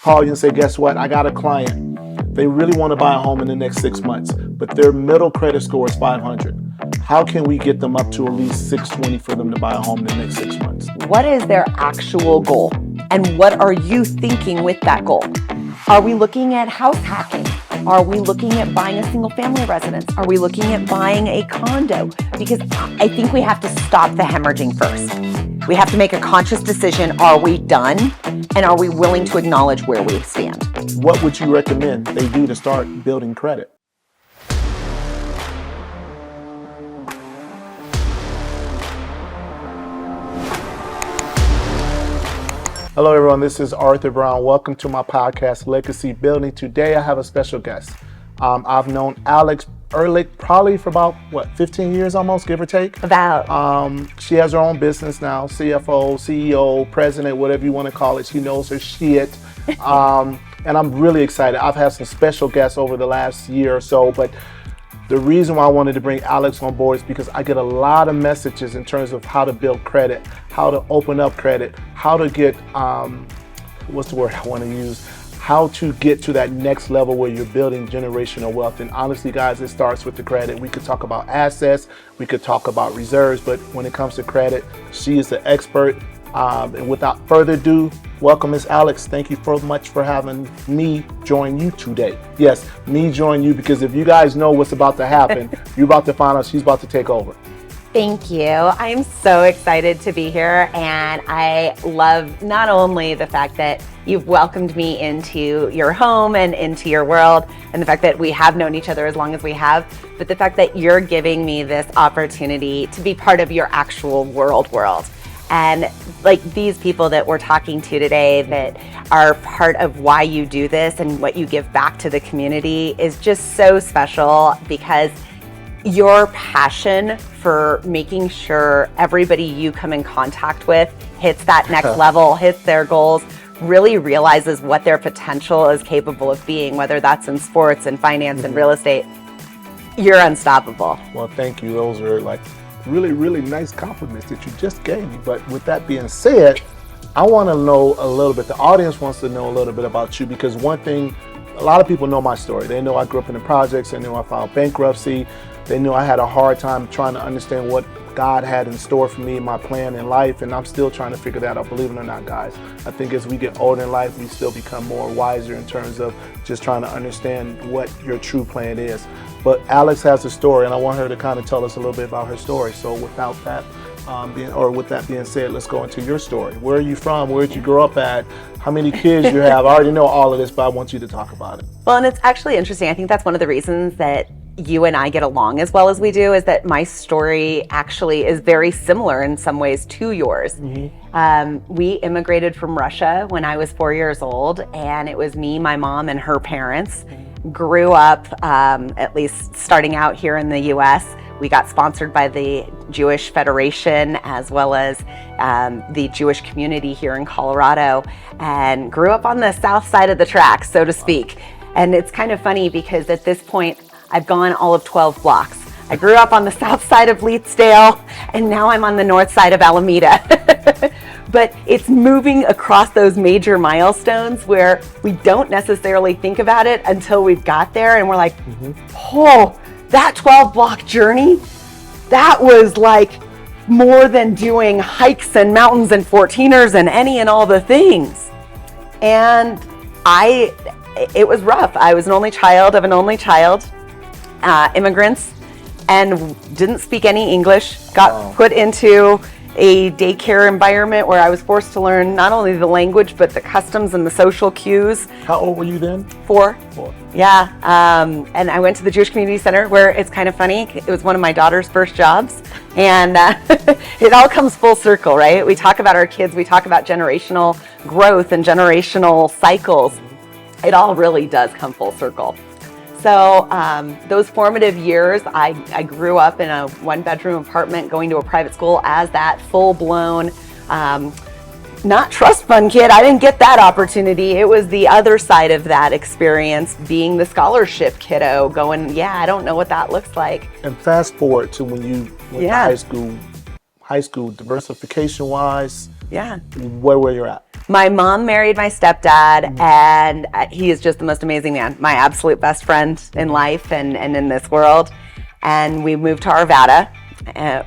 call you and say, guess what? I got a client. They really want to buy a home in the next 6 months, but their middle credit score is 500. How can we get them up to at least 620 for them to buy a home in the next 6 months? What is their actual goal? And what are you thinking with that goal? Are we looking at house hacking? Are we looking at buying a single family residence? Are we looking at buying a condo? Because I think we have to stop the hemorrhaging first. We have to make a conscious decision. Are we done? And are we willing to acknowledge where we stand? What would you recommend they do to start building credit? Hello everyone, this is Arthur Brown. Welcome to my podcast, Legacy Building. Today I have a special guest. I've known Alex Erlich probably for about, 15 years almost, give or take? About. She has her own business now, CFO, CEO, president, whatever you want to call it. She knows her shit. And I'm really excited. I've had some special guests over the last year or so, but the reason why I wanted to bring Alex on board is because I get a lot of messages in terms of how to build credit, how to open up credit, how to get, what's the word I want to use? How to get to that next level where you're building generational wealth. And honestly, guys, it starts with the credit. We could talk about assets, we could talk about reserves, but when it comes to credit, she is the expert. And without further ado, welcome Miss Alex. Thank you so much for having me join you today. Yes, me join you, because if you guys know what's about to happen, you're about to find out she's about to take over. Thank you. I'm so excited to be here, and I love not only the fact that you've welcomed me into your home and into your world, and the fact that we have known each other as long as we have, but the fact that you're giving me this opportunity to be part of your actual world. And like these people that we're talking to today that are part of why you do this and what you give back to the community is just so special, because your passion for making sure everybody you come in contact with hits that next level, hits their goals, really realizes what their potential is capable of being, whether that's in sports and finance and real estate. You're unstoppable. Well, thank you. Those are like really nice compliments that you just gave me. But with that being said, I want to know a little bit, the audience wants to know a little bit about you, because one thing, a lot of people know my story. They know I grew up in the projects, they know I filed bankruptcy, they know I had a hard time trying to understand what God had in store for me, my plan in life, and I'm still trying to figure that out, believe it or not, guys. I think as we get older in life, we still become more wiser in terms of just trying to understand what your true plan is. But Alex has a story, and I want her to kind of tell us a little bit about her story. So without that with that being said, let's go into your story. Where are you from? Where did you grow up at? How many kids you have? I already know all of this, but I want you to talk about it. Well, and it's actually interesting. I think that's one of the reasons that you and I get along as well as we do, is that my story actually is very similar in some ways to yours. We immigrated from Russia when I was 4 years old, and it was me, my mom, and her parents. Grew up, at least starting out here in the US. We got sponsored by the Jewish Federation as well as the Jewish community here in Colorado, and grew up on the south side of the tracks, so to speak. And it's kind of funny because at this point, I've gone all of 12 blocks. I grew up on the south side of Leetsdale, and now I'm on the north side of Alameda. But it's moving across those major milestones where we don't necessarily think about it until we've got there, and we're like, oh, that 12-block journey, that was like more than doing hikes and mountains and 14ers and any and all the things. And it was rough. I was an only child of an only child, immigrants, and didn't speak any English. Got put into a daycare environment where I was forced to learn not only the language, but the customs and the social cues. How old were you then? 4. Yeah, and I went to the Jewish Community Center, where it's kind of funny. It was one of my daughter's first jobs, and it all comes full circle, right? We talk about our kids, we talk about generational growth and generational cycles. It all really does come full circle. So those formative years, I grew up in a 1-bedroom apartment going to a private school as that full-blown, not trust fund kid. I didn't get that opportunity. It was the other side of that experience, being the scholarship kiddo, going, I don't know what that looks like. And fast forward to when you went to high school diversification-wise, where were you at? My mom married my stepdad, and he is just the most amazing man, my absolute best friend in life and in this world. And we moved to Arvada,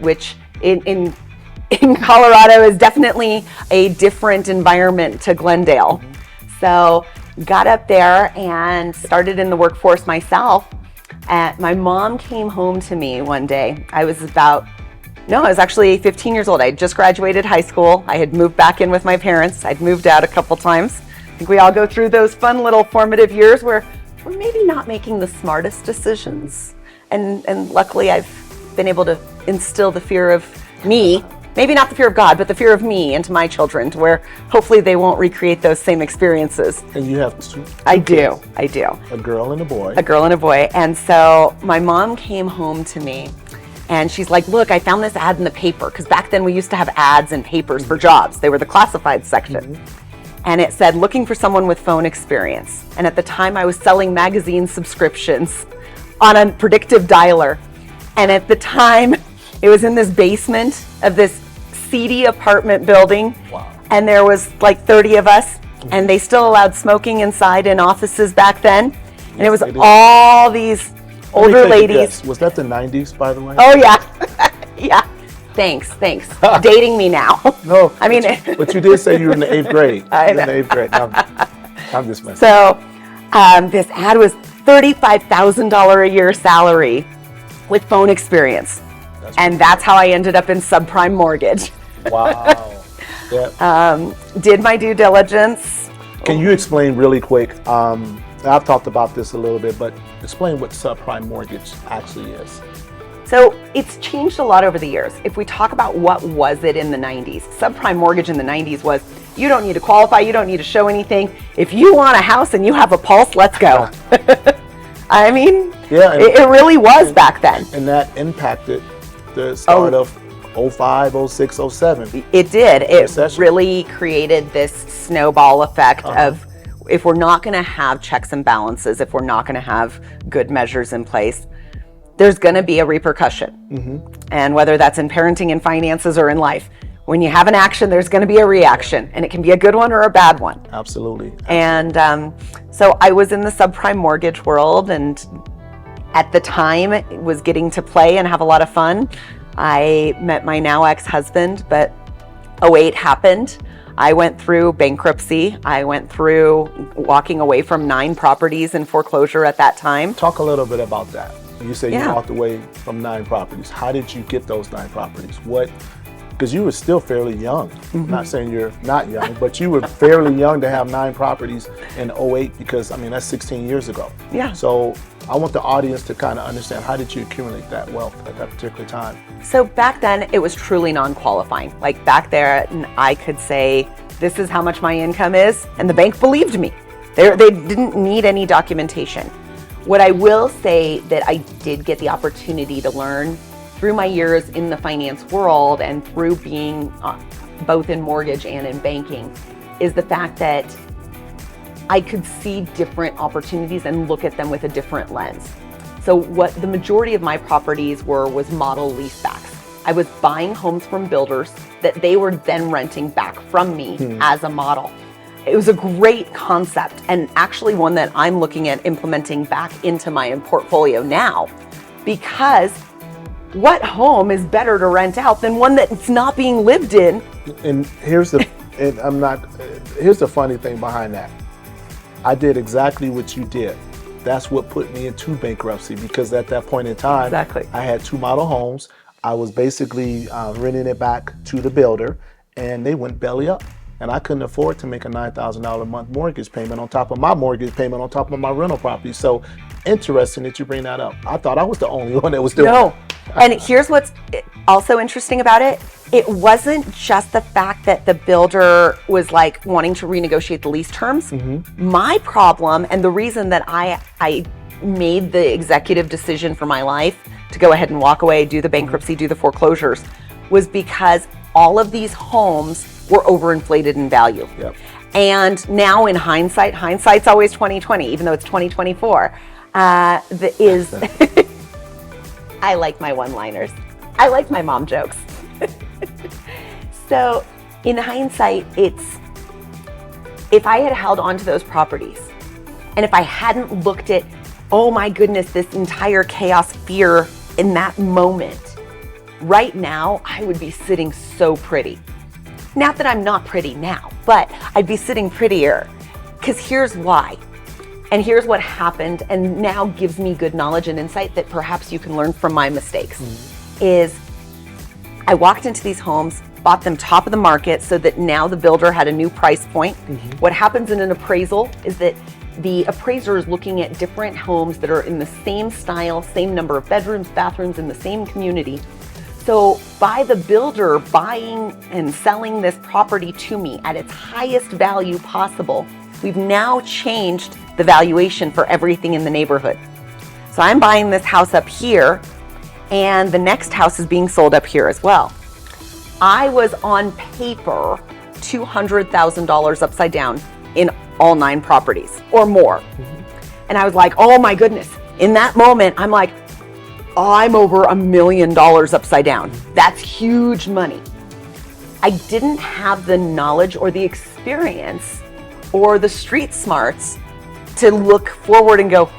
which in Colorado is definitely a different environment to Glendale. So got up there and started in the workforce myself. My mom came home to me one day. I was actually 15 years old. I had just graduated high school. I had moved back in with my parents. I'd moved out a couple times. I think we all go through those fun little formative years where we're maybe not making the smartest decisions. And luckily I've been able to instill the fear of me, maybe not the fear of God, but the fear of me into my children, to where hopefully they won't recreate those same experiences. And you have two I kids. do. A girl and a boy. A girl and a boy. And so my mom came home to me and she's like, look, I found this ad in the paper, because back then we used to have ads in papers for jobs. They were the classified section. And it said, looking for someone with phone experience. And at the time I was selling magazine subscriptions on a predictive dialer. And at the time it was in this basement of this seedy apartment building. Wow. And there was like 30 of us, and they still allowed smoking inside in offices back then. And it was all these older ladies. Was that the 90s, by the way? Oh yeah. Yeah. Thanks. Dating me now. No. I mean, but you did say you were in the 8th grade. I know. In the 8th grade. I'm just messing. So this ad was $35,000 a year salary with phone experience. That's how I ended up in subprime mortgage. Wow. Yeah. Did my due diligence. Can you explain really quick? I've talked about this a little bit, but explain what subprime mortgage actually is. So it's changed a lot over the years. If we talk about what was it in the 90s, subprime mortgage in the 90s was, you don't need to qualify, you don't need to show anything. If you want a house and you have a pulse, let's go. I mean, yeah, it really was back then. And that impacted the start of 05, 06, 07. It did. It Recession. really created this snowball effect of, if we're not going to have checks and balances, if we're not going to have good measures in place, there's going to be a repercussion. And whether that's in parenting and finances or in life, when you have an action, there's going to be a reaction, and it can be a good one or a bad one. Absolutely. And so I was in the subprime mortgage world, and at the time was getting to play and have a lot of fun. I met my now ex-husband, but 08 happened. I went through bankruptcy. I went through walking away from 9 properties in foreclosure at that time. Talk a little bit about that. You say you Yeah. walked away from 9 properties. How did you get those 9 properties? Because you were still fairly young. I'm not saying you're not young, but you were fairly young to have 9 properties in 08, because I mean, that's 16 years ago. Yeah. So I want the audience to kind of understand, how did you accumulate that wealth at that particular time? So back then it was truly non-qualifying. Like back there, I could say, this is how much my income is, and the bank believed me. They didn't need any documentation. What I will say that I did get the opportunity to learn through my years in the finance world and through being both in mortgage and in banking is the fact that I could see different opportunities and look at them with a different lens. So what the majority of my properties was model leasebacks. I was buying homes from builders that they were then renting back from me as a model. It was a great concept, and actually one that I'm looking at implementing back into my portfolio now, because what home is better to rent out than one that's not being lived in? And here's the funny thing behind that. I did exactly what you did. That's what put me into bankruptcy, because at that point in time, Exactly. I had 2 model homes. I was basically renting it back to the builder, and they went belly up. And I couldn't afford to make a $9,000 a month mortgage payment on top of my mortgage payment on top of my rental property. So interesting that you bring that up. I thought I was the only one that was doing No. it. And here's what's also interesting about it. It wasn't just the fact that the builder was like wanting to renegotiate the lease terms. My problem, and the reason that I made the executive decision for my life to go ahead and walk away, do the bankruptcy, do the foreclosures, was because all of these homes were overinflated in value. Yep. And now in hindsight's always 2020, even though it's 2024, I like my one-liners. I like my mom jokes. So in hindsight, if I had held on to those properties, and if I hadn't looked at, oh my goodness, this entire chaos, fear in that moment, right now, I would be sitting so pretty. Not that I'm not pretty now, but I'd be sitting prettier, because here's why. And here's what happened, and now gives me good knowledge and insight that perhaps you can learn from my mistakes, is I walked into these homes, bought them top of the market so that now the builder had a new price point. What happens in an appraisal is that the appraiser is looking at different homes that are in the same style, same number of bedrooms, bathrooms, in the same community. So by the builder buying and selling this property to me at its highest value possible, we've now changed the valuation for everything in the neighborhood. So I'm buying this house up here, and the next house is being sold up here as well. I was on paper $200,000 upside down in all 9 properties or more. And I was like, oh my goodness. In that moment, I'm like, I'm over $1 million upside down. That's huge money. I didn't have the knowledge or the experience or the street smarts to look forward and go,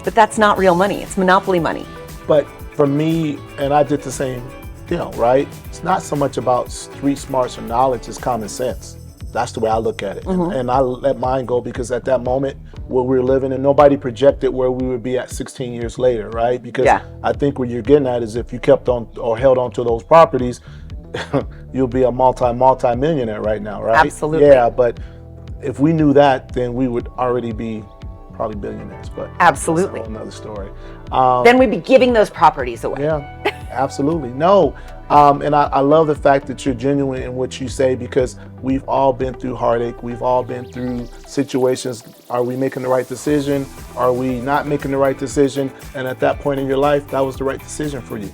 but that's not real money. It's monopoly money. But for me, and I did the same deal, right? It's not so much about street smarts or knowledge, it's common sense. That's the way I look at it. And I let mine go because at that moment where we were living, and nobody projected where we would be at 16 years later, right? Because I think what you're getting at is if you kept on or held on to those properties, you'll be a multi-millionaire right now, right? Absolutely. Yeah, but if we knew that, then we would already be probably billionaires, but absolutely, that's a whole nother story. Then we'd be giving those properties away. Yeah, absolutely. No, and I love the fact that you're genuine in what you say, because we've all been through heartache. We've all been through situations. Are we making the right decision? Are we not making the right decision? And at that point in your life, that was the right decision for you.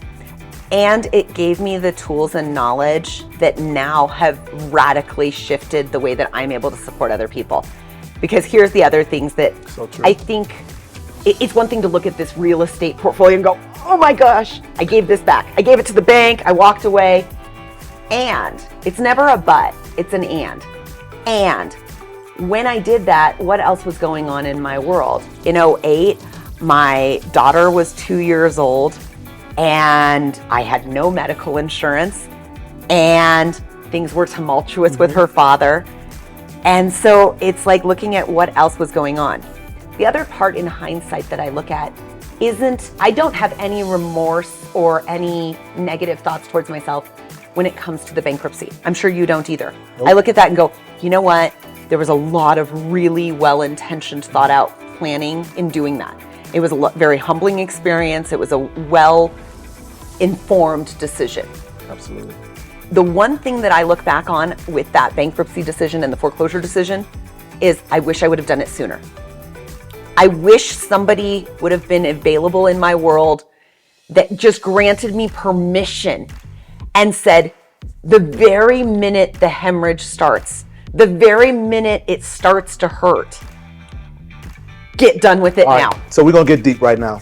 And it gave me the tools and knowledge that now have radically shifted the way that I'm able to support other people. Because here's the other things that I think, it's one thing to look at this real estate portfolio and go, oh my gosh, I gave this back. I gave it to the bank, I walked away. And it's never a but, it's an and. And when I did that, what else was going on in my world? In 2008, my daughter was 2 years old, and I had no medical insurance, and things were tumultuous with her father. And so it's like looking at what else was going on. The other part in hindsight that I look at isn't, I don't have any remorse or any negative thoughts towards myself when it comes to the bankruptcy. I'm sure you don't either. Nope. I look at that and go, you know what? There was a lot of really well-intentioned, thought out planning in doing that. It was a very humbling experience. It was a well-informed decision. Absolutely. The one thing that I look back on with that bankruptcy decision and the foreclosure decision is I wish I would have done it sooner. I wish somebody would have been available in my world that just granted me permission and said, the very minute the hemorrhage starts, the very minute it starts to hurt, get done with it now. So we're going to get deep right now,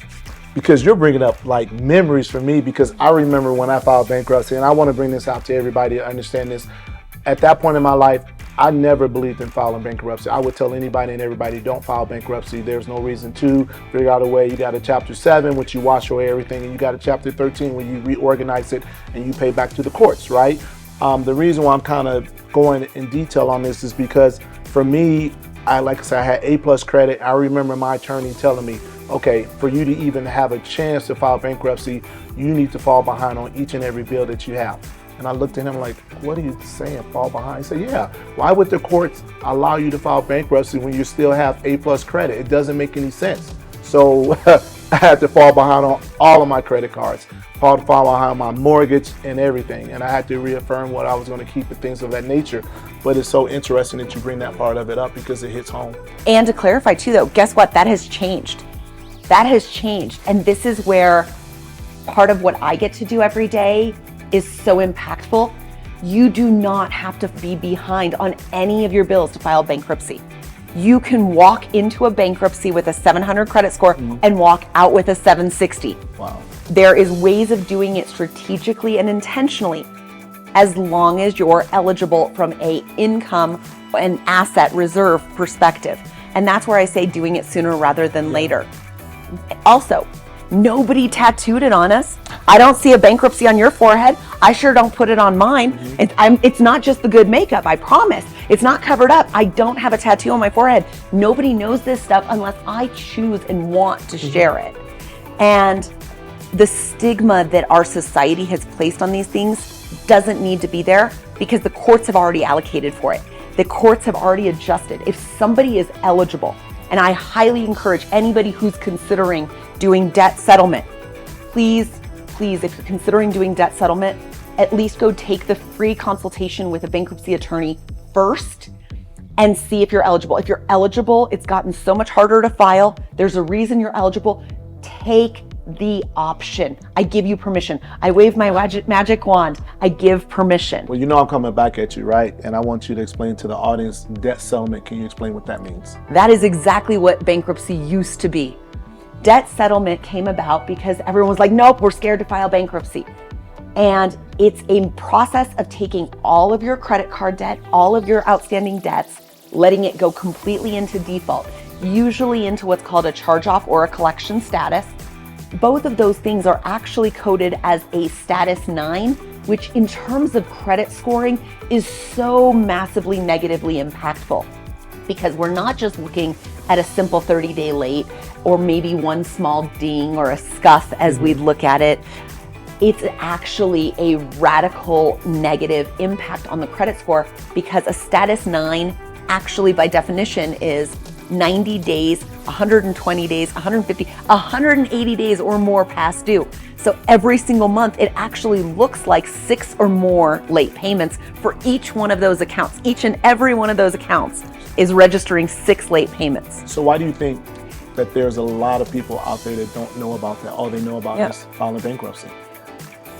because you're bringing up like memories for me, because I remember when I filed bankruptcy, and I want to bring this out to everybody to understand this. At that point in my life, I never believed in filing bankruptcy. I would tell anybody and everybody, don't file bankruptcy. There's no reason to. Figure out a way. You got a Chapter 7, which you wash away everything, and you got a Chapter 13 where you reorganize it and you pay back to the courts, right? The reason why I'm kind of going in detail on this is because for me, like I said, I had A+ credit. I remember my attorney telling me, okay, for you to even have a chance to file bankruptcy, you need to fall behind on each and every bill that you have. And I looked at him like, what are you saying, fall behind? He said, yeah, why would the courts allow you to file bankruptcy when you still have A+ credit? It doesn't make any sense. So I had to fall behind on all of my credit cards, fall behind my mortgage and everything. And I had to reaffirm what I was going to keep and things of that nature. But it's so interesting that you bring that part of it up, because it hits home. And to clarify too, though, guess what? That has changed. That has changed. And this is where part of what I get to do every day is so impactful. You do not have to be behind on any of your bills to file bankruptcy. You can walk into a bankruptcy with a 700 credit score and walk out with a 760. Wow. There is ways of doing it strategically and intentionally. as long as you're eligible from a income and asset reserve perspective. And that's where I say doing it sooner rather than later. Also, nobody tattooed it on us. I don't see a bankruptcy on your forehead. I sure don't put it on mine. It's not just the good makeup, I promise. It's not covered up. I don't have a tattoo on my forehead. Nobody knows this stuff unless I choose and want to share it. And the stigma that our society has placed on these things doesn't need to be there because the courts have already allocated for it. The courts have already adjusted. If somebody is eligible, and I highly encourage anybody who's considering doing debt settlement, please, if you're considering doing debt settlement, at least go take the free consultation with a bankruptcy attorney first and see if you're eligible. If you're eligible, it's gotten so much harder to file. There's a reason you're eligible. Take the option. I give you permission. I wave my magic wand. I give permission. Well, you know I'm coming back at you, right? And I want you to explain to the audience debt settlement. Can you explain what that means? That is exactly what bankruptcy used to be. Debt settlement came about because everyone was like, nope, we're scared to file bankruptcy. And it's a process of taking all of your credit card debt, all of your outstanding debts, letting it go completely into default, usually into what's called a charge-off or a collection status. Both of those things are actually coded as a status 9, which in terms of credit scoring is so massively negatively impactful because we're not just looking at a simple 30-day late or maybe one small ding or a scuff as we look at it. It's actually a radical negative impact on the credit score because a status 9 actually by definition is 90 days, 120 days, 150, 180 days or more past due. So every single month, it actually looks like 6 or more late payments for each one of those accounts. Each and every one of those accounts is registering 6 late payments. So why do you think that there's a lot of people out there that don't know about that? All they know about is filing bankruptcy.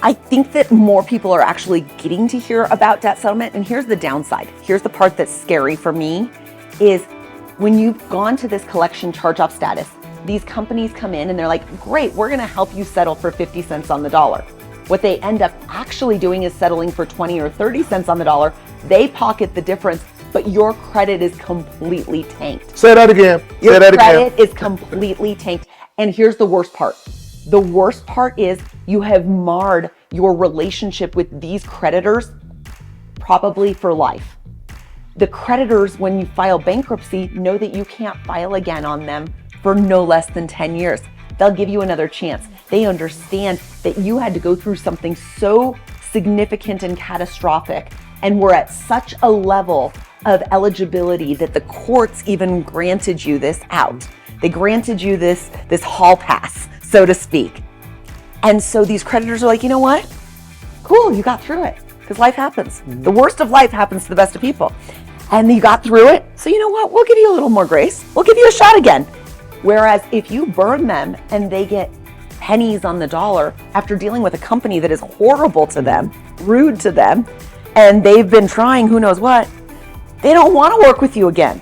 I think that more people are actually getting to hear about debt settlement. And here's the downside. Here's the part that's scary for me is when you've gone to this collection charge-off status, these companies come in and they're like, great, we're gonna help you settle for 50 cents on the dollar. What they end up actually doing is settling for 20 or 30 cents on the dollar. They pocket the difference, but your credit is completely tanked. Say that again. Your credit is completely tanked. And here's the worst part. The worst part is you have marred your relationship with these creditors probably for life. The creditors, when you file bankruptcy, know that you can't file again on them for no less than 10 years. They'll give you another chance. They understand that you had to go through something so significant and catastrophic, and we're at such a level of eligibility that the courts even granted you this out. They granted you this hall pass, so to speak. And so these creditors are like, you know what? Cool, you got through it, because life happens. The worst of life happens to the best of people. And you got through it, so you know what? We'll give you a little more grace. We'll give you a shot again. Whereas if you burn them and they get pennies on the dollar after dealing with a company that is horrible to them, rude to them, and they've been trying who knows what, they don't want to work with you again.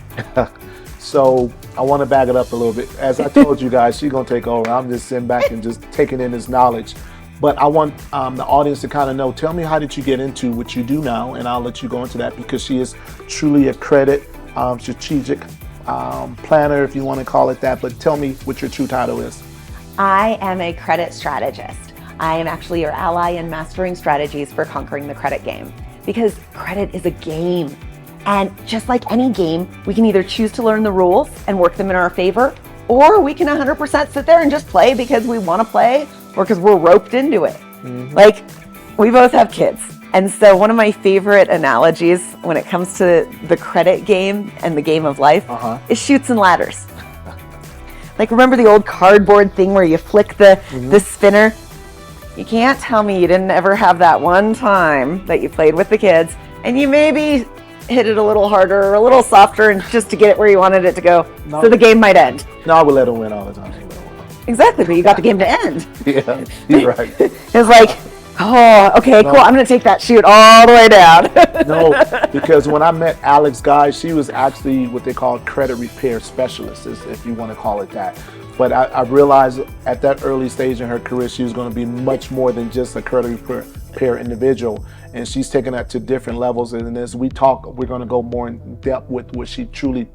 So I want to back it up a little bit. As I told you guys, she's going to take over. I'm just sitting back and just taking in this knowledge. But I want the audience to kind of know, tell me, how did you get into what you do now? And I'll let you go into that because she is truly a credit strategic planner, if you want to call it that. But tell me what your true title is. I am a credit strategist. I am actually your ally in mastering strategies for conquering the credit game, because credit is a game. And just like any game, we can either choose to learn the rules and work them in our favor, or we can 100% sit there and just play because we want to play or because we're roped into it. Like, we both have kids. And so one of my favorite analogies when it comes to the credit game and the game of life is chutes and ladders. Like, remember the old cardboard thing where you flick the spinner? You can't tell me you didn't ever have that one time that you played with the kids and you maybe hit it a little harder or a little softer and just to get it where you wanted it to go. So the game might end. No, I would let them win all the time. Exactly, but you got the game to end. Yeah, you're right. It's like, oh, okay, cool. I'm going to take that chute all the way down. No, because when I met Alex, guys, she was actually what they call credit repair specialist, if you want to call it that. But I realized at that early stage in her career, she was going to be much more than just a credit per individual, and she's taken that to different levels. And as we talk, we're going to go more in depth with what she truly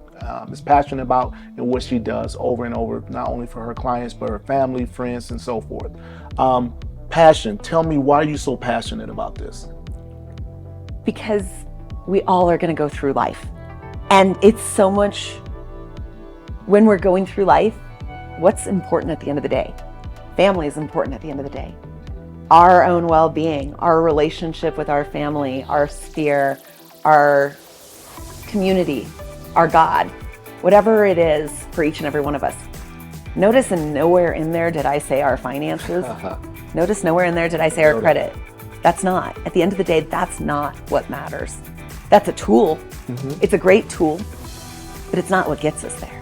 is passionate about and what she does over and over, not only for her clients but her family, friends, and so forth. Passion. Tell me, why are you so passionate about this? Because we all are going to go through life, and it's so much when we're going through life. What's important at the end of the day? Family is important at the end of the day. Our own well-being, our relationship with our family, our sphere, our community, our God, whatever it is for each and every one of us. Notice and nowhere in there did I say our finances. Notice nowhere in there did I say our credit. That's not. At the end of the day, that's not what matters. That's a tool. It's a great tool, but it's not what gets us there.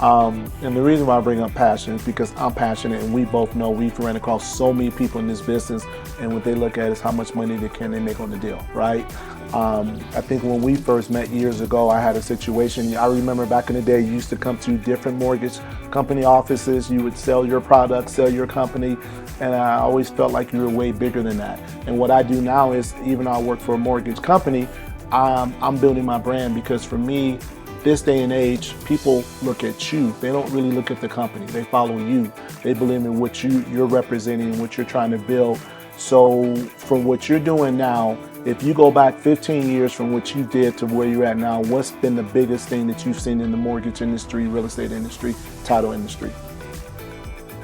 And the reason why I bring up passion is because I'm passionate, and we both know we've ran across so many people in this business, and what they look at is how much money they make on the deal, right? I think when we first met years ago, I had a situation. I remember back in the day, you used to come to different mortgage company offices. You would sell your product, sell your company, and I always felt like you were way bigger than that. And what I do now is, even though I work for a mortgage company, I'm building my brand, because for me, this day and age, people look at you. They don't really look at the company. They follow you. They believe in what you're representing, what you're trying to build. So from what you're doing now, if you go back 15 years from what you did to where you're at now, what's been the biggest thing that you've seen in the mortgage industry, real estate industry, title industry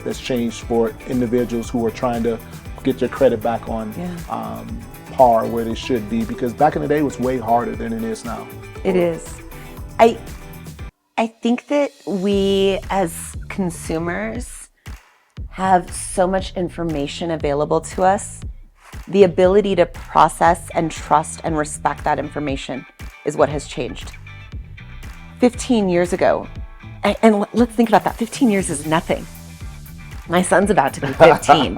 that's changed for individuals who are trying to get their credit back on par where they should be? Because back in the day, it was way harder than it is now. It is. I think that we as consumers have so much information available to us. The ability to process and trust and respect that information is what has changed. 15 years ago, and let's think about that, 15 years is nothing. My son's about to be 15.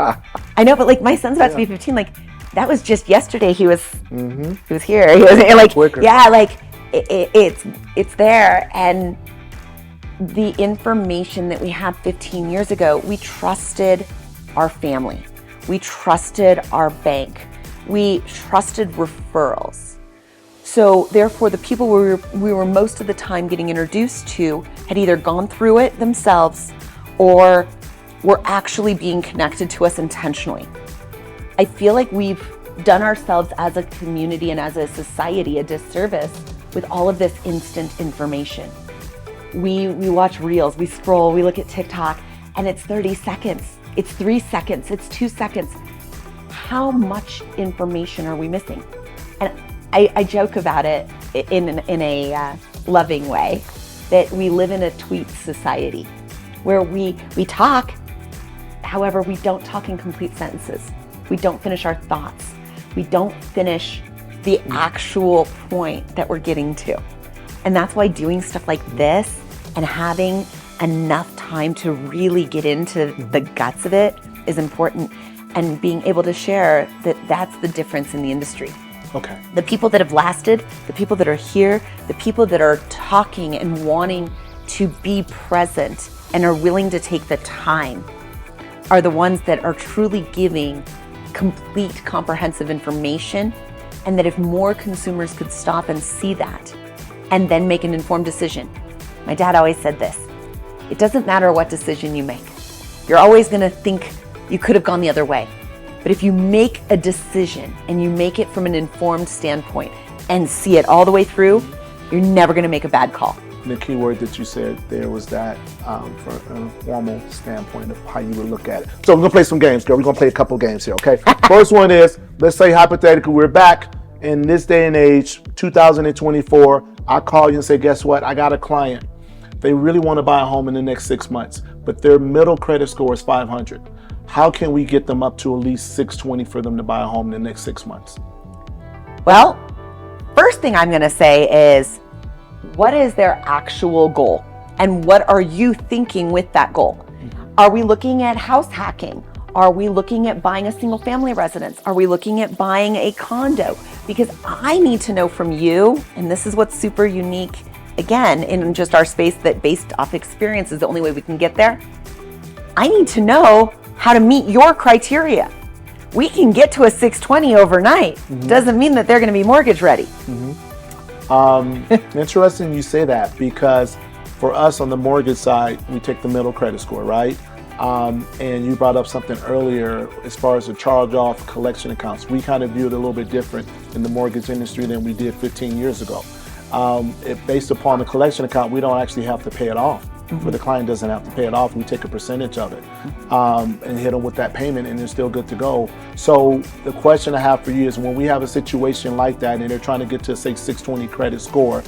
I know, but like my son's about to be 15, like that was just yesterday. He was here. He was like, quicker. It's there. And the information that we had 15 years ago, we trusted our family. We trusted our bank. We trusted referrals. So therefore, the people we were most of the time getting introduced to had either gone through it themselves or were actually being connected to us intentionally. I feel like we've done ourselves as a community and as a society a disservice with all of this instant information. We watch reels, we scroll, we look at TikTok, and it's 30 seconds, it's 3 seconds, it's 2 seconds. How much information are we missing? And I joke about it in a loving way, that we live in a tweet society where we talk, however, we don't talk in complete sentences. We don't finish our thoughts. We don't finish the actual point that we're getting to. And that's why doing stuff like this and having enough time to really get into the guts of it is important, and being able to share that that's the difference in the industry. Okay. The people that have lasted, the people that are here, the people that are talking and wanting to be present and are willing to take the time are the ones that are truly giving complete, comprehensive information. And that if more consumers could stop and see that and then make an informed decision. My dad always said this: it doesn't matter what decision you make. You're always going to think you could have gone the other way. But if you make a decision and you make it from an informed standpoint and see it all the way through, you're never going to make a bad call. The key word that you said there was that from an informal standpoint of how you would look at it. So we're going to play some games, girl. We're going to play a couple games here, okay? First one is, let's say hypothetically we're back in this day and age, 2024. I call you and say, guess what? I got a client. They really want to buy a home in the next 6 months, but their middle credit score is 500. How can we get them up to at least 620 for them to buy a home in the next 6 months? Well, first thing I'm going to say is, what is their actual goal? And what are you thinking with that goal? Are we looking at house hacking? Are we looking at buying a single family residence? Are we looking at buying a condo? Because I need to know from you, and this is what's super unique, again, in just our space, that based off experience is the only way we can get there. I need to know how to meet your criteria. we can get to a 620 overnight. Doesn't mean that they're going to be mortgage ready. Interesting you say that, because for us on the mortgage side, we take the middle credit score, right? And you brought up something earlier as far as the charge-off collection accounts. We kind of view it a little bit different in the mortgage industry than we did 15 years ago. Based upon the collection account, we don't actually have to pay it off. Where the client doesn't have to pay it off, we take a percentage of it and hit them with that payment, and they're still good to go. So the question I have for you is, when we have a situation like that and they're trying to get to, say, 620 credit score,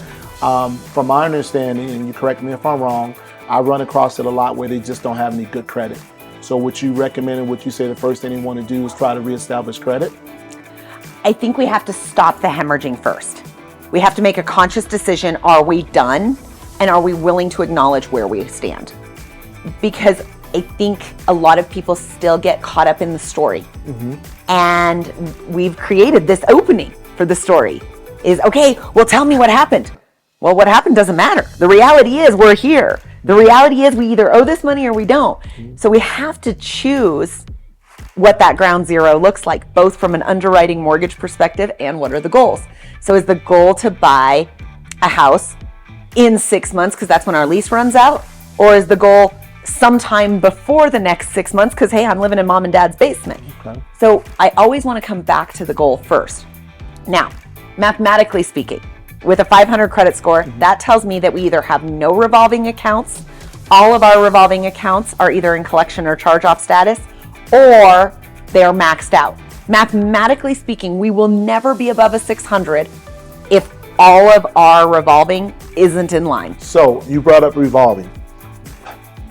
from my understanding, and you correct me if I'm wrong, I run across it a lot where they just don't have any good credit. So what you recommend and what you say the first thing they want to do is try to reestablish credit? I think we have to stop the hemorrhaging first. We have to make a conscious decision. Are we done? And are we willing to acknowledge where we stand? Because I think a lot of people still get caught up in the story. And we've created this opening for the story. Is, okay, well, tell me what happened. Well, what happened doesn't matter. The reality is we're here. The reality is we either owe this money or we don't. So we have to choose what that ground zero looks like, both from an underwriting mortgage perspective and what are the goals. So is the goal to buy a house in 6 months because that's when our lease runs out? Or is the goal sometime before the next 6 months because, hey, I'm living in mom and dad's basement? Okay. So I always want to come back to the goal first. Now, mathematically speaking, with a 500 credit score, that tells me that we either have no revolving accounts, all of our revolving accounts are either in collection or charge-off status, or they're maxed out. Mathematically speaking, we will never be above a 600 if all of our revolving isn't in line. So you brought up revolving.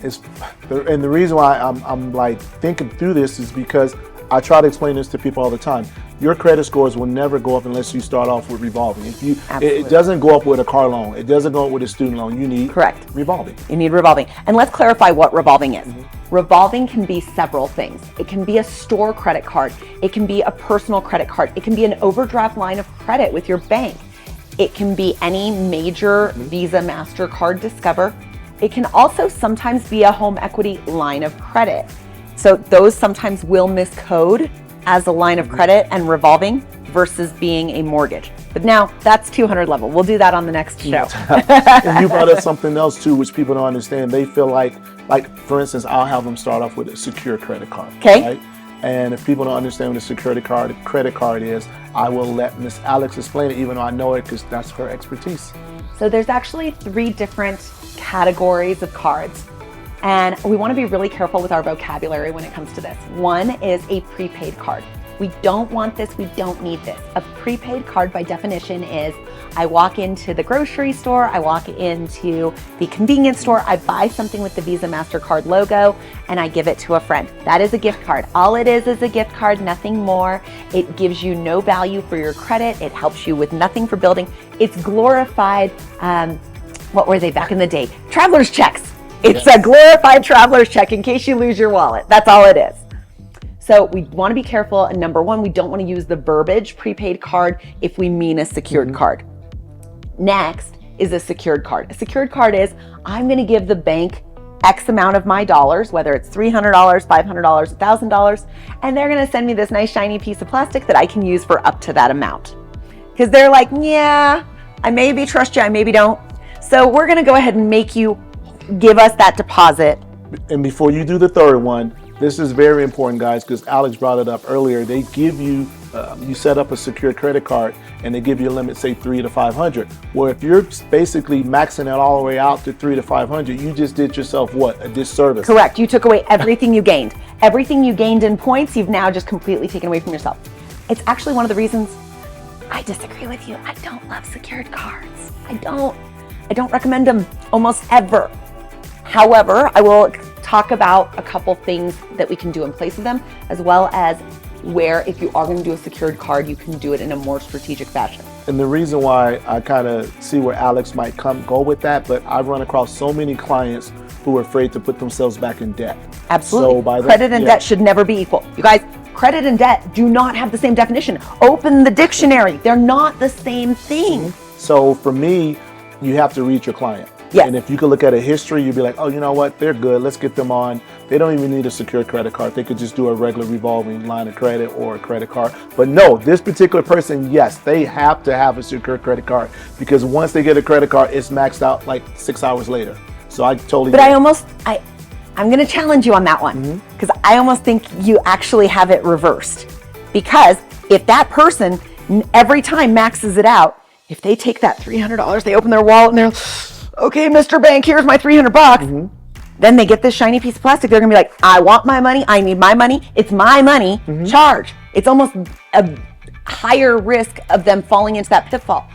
And the reason why I'm like thinking through this is because I try to explain this to people all the time. Your credit scores will never go up unless you start off with revolving. It doesn't go up with a car loan. It doesn't go up with a student loan. You need revolving. You need revolving. And let's clarify what revolving is. Revolving can be several things. It can be a store credit card. It can be a personal credit card. It can be an overdraft line of credit with your bank. It can be any major Visa, MasterCard, Discover. It can also sometimes be a home equity line of credit. So those sometimes will miscode as a line of credit and revolving versus being a mortgage. But now that's 200 level. We'll do that on the next show. And you brought up something else too, which people don't understand. They feel like for instance, I'll have them start off with a secure credit card. Okay. Right? And if people don't understand what a credit card is, I will let Miss Alex explain it, even though I know it because that's her expertise. So there's actually 3 different categories of cards. And we want to be really careful with our vocabulary when it comes to this. One is a prepaid card. We don't want this, we don't need this. A prepaid card by definition is, I walk into the grocery store, I walk into the convenience store, I buy something with the Visa MasterCard logo, and I give it to a friend. That is a gift card. All it is a gift card, nothing more. It gives you no value for your credit. It helps you with nothing for building. It's glorified, what were they back in the day? Traveler's checks. It's a glorified traveler's check in case you lose your wallet. That's all it is. So we want to be careful. And number one, we don't want to use the verbiage prepaid card if we mean a secured card. Next is a secured card. A secured card is, I'm going to give the bank X amount of my dollars, whether it's $300, $500, $1,000, and they're going to send me this nice shiny piece of plastic that I can use for up to that amount. Because they're like, yeah, I maybe trust you, I maybe don't. So we're going to go ahead and make you give us that deposit. And before you do the third one, this is very important, guys, because Alex brought it up earlier. They give you, you set up a secure credit card and they give you a limit, say 300 to 500. Well, if you're basically maxing it all the way out to 300 to 500, you just did yourself what? A disservice. Correct. You took away everything you gained. Everything you gained in points, you've now just completely taken away from yourself. It's actually one of the reasons I disagree with you. I don't love secured cards. I don't recommend them almost ever. However, I will talk about a couple things that we can do in place of them, as well as where, if you are going to do a secured card, you can do it in a more strategic fashion. And the reason why I kind of see where Alex might go with that, but I've run across so many clients who are afraid to put themselves back in debt. Absolutely. So credit and debt should never be equal. You guys, credit and debt do not have the same definition. Open the dictionary. They're not the same thing. So for me, you have to read your client. Yes. And if you could look at a history, you'd be like, oh, you know what? They're good. Let's get them on. They don't even need a secured credit card. They could just do a regular revolving line of credit or a credit card. But no, this particular person, yes, they have to have a secured credit card, because once they get a credit card, it's maxed out like 6 hours later. So I totally. But I'm going to challenge you on that one, because I almost think you actually have it reversed. Because if that person every time maxes it out, if they take that $300, they open their wallet and they're, okay, Mr. Bank, here's my $300. Then they get this shiny piece of plastic. They're gonna be like, I want my money. I need my money. It's my money. Charge. It's almost a higher risk of them falling into that pitfall.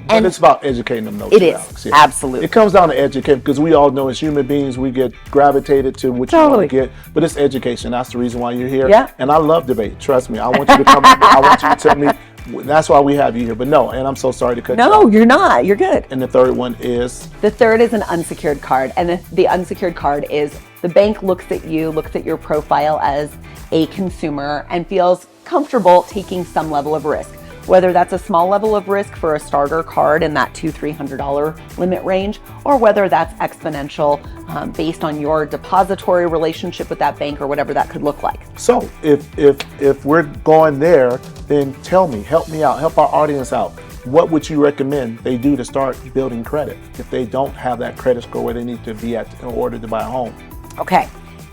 And it's about educating them, though. It is, Alex. Yeah. absolutely. It comes down to education, because we all know as human beings, we get gravitated to what you want to get. But it's education. That's the reason why you're here. Yeah. And I love debate. Trust me. I want you to come. I want you to tell me. That's why we have you here. But no, and I'm so sorry to cut you off. No, you're not. You're good. And the third one is? The third is an unsecured card. And the unsecured card is the bank looks at you, looks at your profile as a consumer, and feels comfortable taking some level of risk. Whether that's a small level of risk for a starter card in that $200-300 limit range, or whether that's exponential based on your depository relationship with that bank or whatever that could look like. So if we're going there, then tell me, help me out, help our audience out. What would you recommend they do to start building credit if they don't have that credit score where they need to be at in order to buy a home? Okay.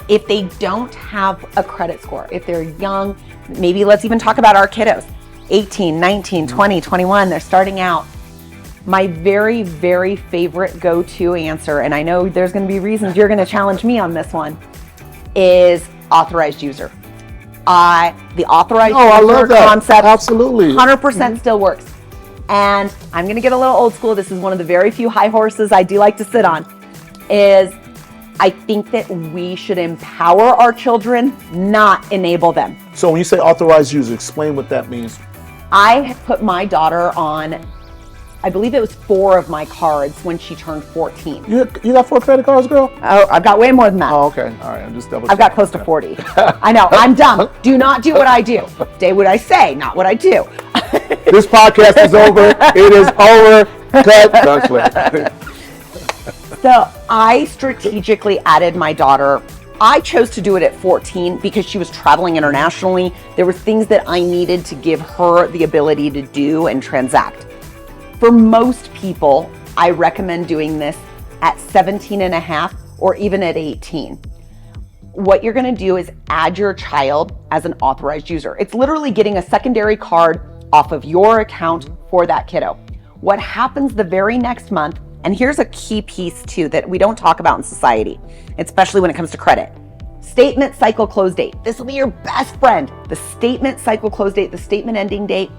If they don't have a credit score, if they're young, maybe let's even talk about our kiddos. 18, 19, 20, 21, they're starting out. My very, very favorite go-to answer, and I know there's going to be reasons you're going to challenge me on this one, is authorized user. The authorized user I love that concept, absolutely, 100% still works. And I'm going to get a little old school. This is one of the very few high horses I do like to sit on. Is I think that we should empower our children, not enable them. So when you say authorized user, explain what that means. I put my daughter on, I believe it was 4 of my cards when she turned 14. You got 4 credit cards, girl? Oh, I've got way more than that. Oh, okay. All right. I'm just double checking. I've got close to 40. I know, I'm dumb. Do not do what I do. Say what I say, not what I do. This podcast is over. It is over. Cut. So I strategically added my daughter. I chose to do it at 14 because she was traveling internationally. There were things that I needed to give her the ability to do and transact. For most people, I recommend doing this at 17 and a half or even at 18. What you're gonna do is add your child as an authorized user. It's literally getting a secondary card off of your account for that kiddo. What happens the very next month, and here's a key piece too that we don't talk about in society, especially when it comes to credit. Statement cycle close date. This will be your best friend. The statement cycle close date, the statement ending date.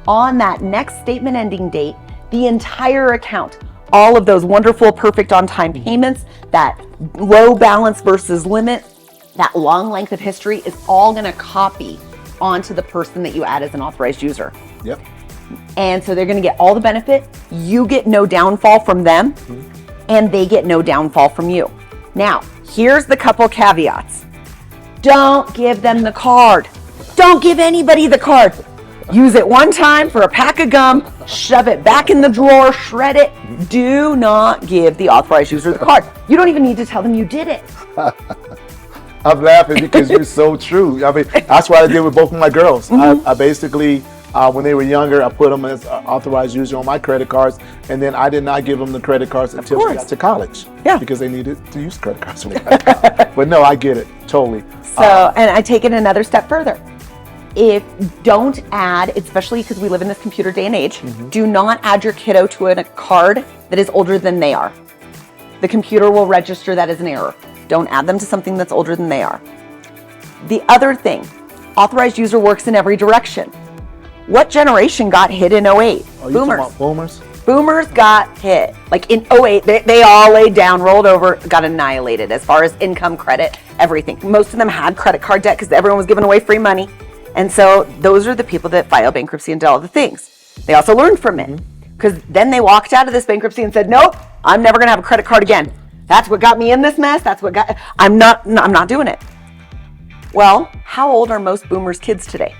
On that next statement ending date, the entire account, all of those wonderful, perfect on-time payments, that low balance versus limit, that long length of history is all gonna copy onto the person that you add as an authorized user. Yep. And so they're gonna get all the benefit. You get no downfall from them, and they get no downfall from you. Now, here's the couple caveats. Don't give them the card. Don't give anybody the card. Use it one time for a pack of gum, shove it back in the drawer, shred it. Do not give the authorized user the card. You don't even need to tell them you did it. I'm laughing because you're so true. I mean, that's what I did with both of my girls. I basically, when they were younger, I put them as authorized user on my credit cards, and then I did not give them the credit cards until they got to college. Yeah. Because they needed to use credit cards when they got to college. But no, I get it, totally. So, and I take it another step further. If don't add, especially because we live in this computer day and age, do not add your kiddo to a card that is older than they are. The computer will register that as an error. Don't add them to something that's older than they are. The other thing, authorized user works in every direction. What generation got hit in 08? Are you talking Boomers. about boomers? Boomers got hit. Like in 08, they all laid down, rolled over, got annihilated as far as income, credit, everything. Most of them had credit card debt because everyone was giving away free money. And so those are the people that filed bankruptcy and did all the things. They also learned from it because then they walked out of this bankruptcy and said, nope, I'm never gonna have a credit card again. That's what got me in this mess. That's what got, I'm not doing it. Well, how old are most boomers' kids today?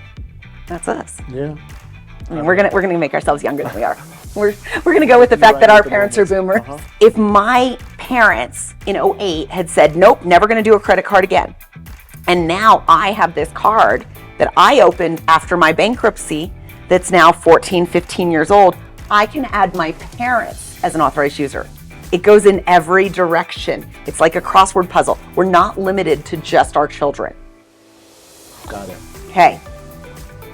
That's us. Yeah. I mean, we're gonna make ourselves younger than we are. we're going to go with the fact that our parents are moment. boomers. If my parents in '08 had said, nope, never going to do a credit card again, and now I have this card that I opened after my bankruptcy that's now 14, 15 years old, I can add my parents as an authorized user. It goes in every direction. It's like a crossword puzzle. We're not limited to just our children. Got it. Okay.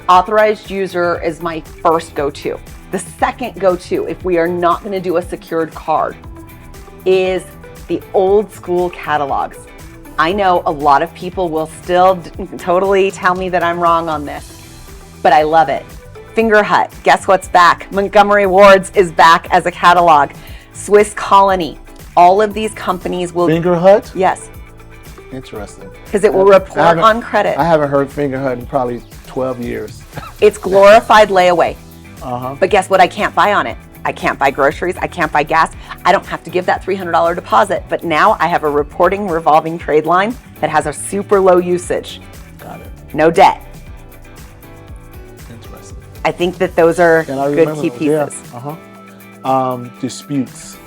Authorized user is my first go-to. The second go-to, if we are not going to do a secured card, is the old school catalogs. I know a lot of people will still totally tell me that I'm wrong on this, but I love it. Finger Hut, guess what's back? Montgomery Ward's is back as a catalog. Swiss Colony, all of these companies will... Finger Hut? Yes. Interesting. Because it will report on credit. I haven't heard Finger Hut in probably 12 years. It's glorified layaway. But guess what I can't buy on it? I can't buy groceries. I can't buy gas. I don't have to give that $300 deposit. But now I have a reporting revolving trade line that has a super low usage. Got it. No debt. Interesting. I think that those are good key pieces. Yeah. Disputes.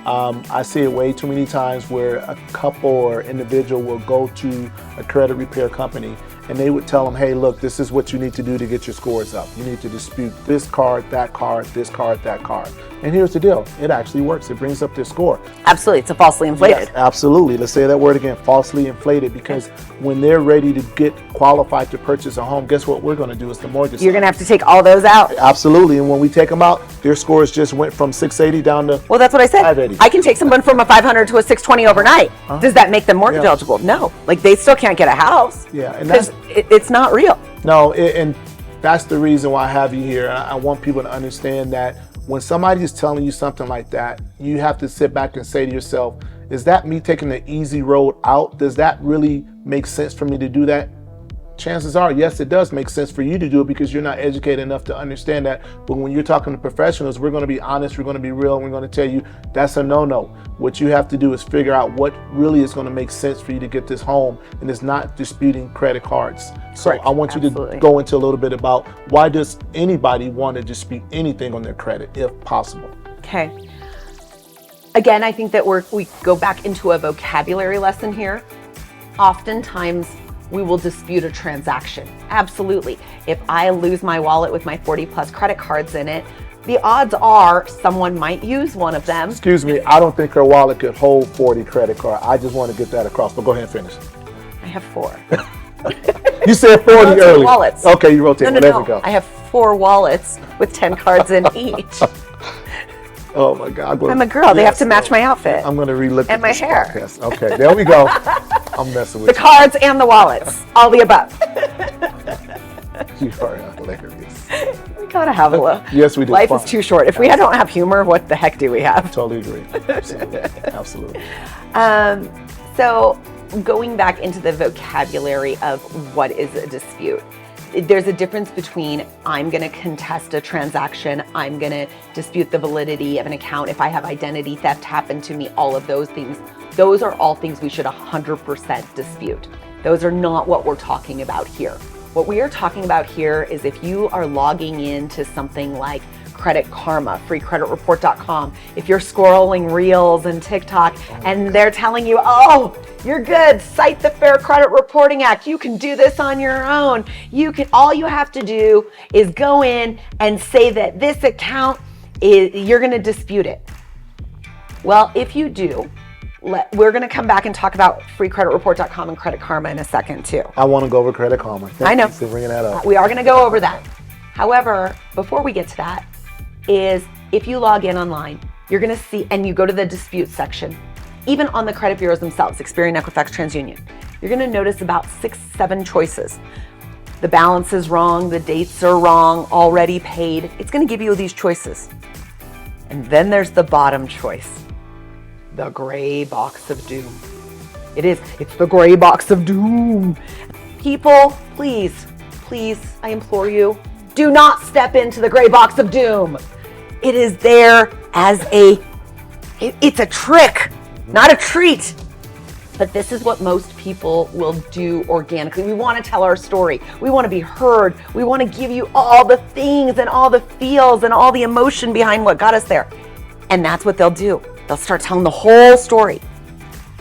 I see it way too many times where a couple or individual will go to a credit repair company and they would tell them, hey, look, this is what you need to do to get your scores up. You need to dispute this card, that card, this card, that card. And here's the deal. It actually works. It brings up their score. Absolutely. It's a falsely inflated. Yes, absolutely. Let's say that word again, falsely inflated, because when they're ready to get qualified to purchase a home, guess what we're going to do is the mortgage. You're going to have to take all those out. Absolutely. And when we take them out, their scores just went from 680 down to Well, that's what I said. 580. I can take someone from a 500 to a 620 overnight. Does that make them mortgage eligible? No. Like, they still can't get a house. Yeah, and because it's not real. No, and that's the reason why I have you here. I want people to understand that when somebody is telling you something like that, you have to sit back and say to yourself, is that me taking the easy road out? Does that really make sense for me to do that? Chances are, yes, it does make sense for you to do it because you're not educated enough to understand that. But when you're talking to professionals, we're going to be honest, we're going to be real, and we're going to tell you that's a no-no. What you have to do is figure out what really is going to make sense for you to get this home, and it's not disputing credit cards. So Correct. I want you to go into a little bit about why does anybody want to dispute anything on their credit, if possible? Okay. Again, I think that we go back into a vocabulary lesson here. Oftentimes, we will dispute a transaction. Absolutely. If I lose my wallet with my 40 plus credit cards in it, the odds are someone might use one of them. Excuse me, I don't think her wallet could hold 40 credit cards. I just want to get that across, but go ahead and finish. I have 4. You said 40 earlier. Wallets. Okay, you rotate. No. There we go. I have 4 wallets with 10 cards in each. Oh my God. I'm a girl. They have to match my outfit. I'm going to relook and my hair. Podcast. Okay, there we go. I'm messing with the cards and the wallets. All the above. You are hilarious. We gotta have a look. Yes, we do. Life is too short. If we don't have humor, what the heck do we have? Totally agree. Absolutely. So going back into the vocabulary of what is a dispute, there's a difference between I'm going to contest a transaction, I'm going to dispute the validity of an account, if I have identity theft happen to me, all of those things. Those are all things we should 100% dispute. Those are not what we're talking about here. What we are talking about here is if you are logging into something like Credit Karma, freecreditreport.com, if you're scrolling Reels and TikTok and they're telling you, oh, you're good, cite the Fair Credit Reporting Act, you can do this on your own. All you have to do is go in and say that this account you're gonna dispute it. Well, if you do, we're going to come back and talk about freecreditreport.com and Credit Karma in a second too. I want to go over Credit Karma. I know. Thank you for bringing that up. We are going to go over that. However, before we get to that, is if you log in online, you're going to see, and you go to the dispute section, even on the credit bureaus themselves, Experian, Equifax, TransUnion, you're going to notice about 6-7 choices. The balance is wrong, the dates are wrong, already paid. It's going to give you these choices. And then there's the bottom choice. The gray box of doom. It's the gray box of doom. People, please, I implore you, do not step into the gray box of doom. It is there as it's a trick, not a treat. But this is what most people will do organically. We want to tell our story. We want to be heard. We want to give you all the things and all the feels and all the emotion behind what got us there. And that's what they'll do. They'll start telling the whole story.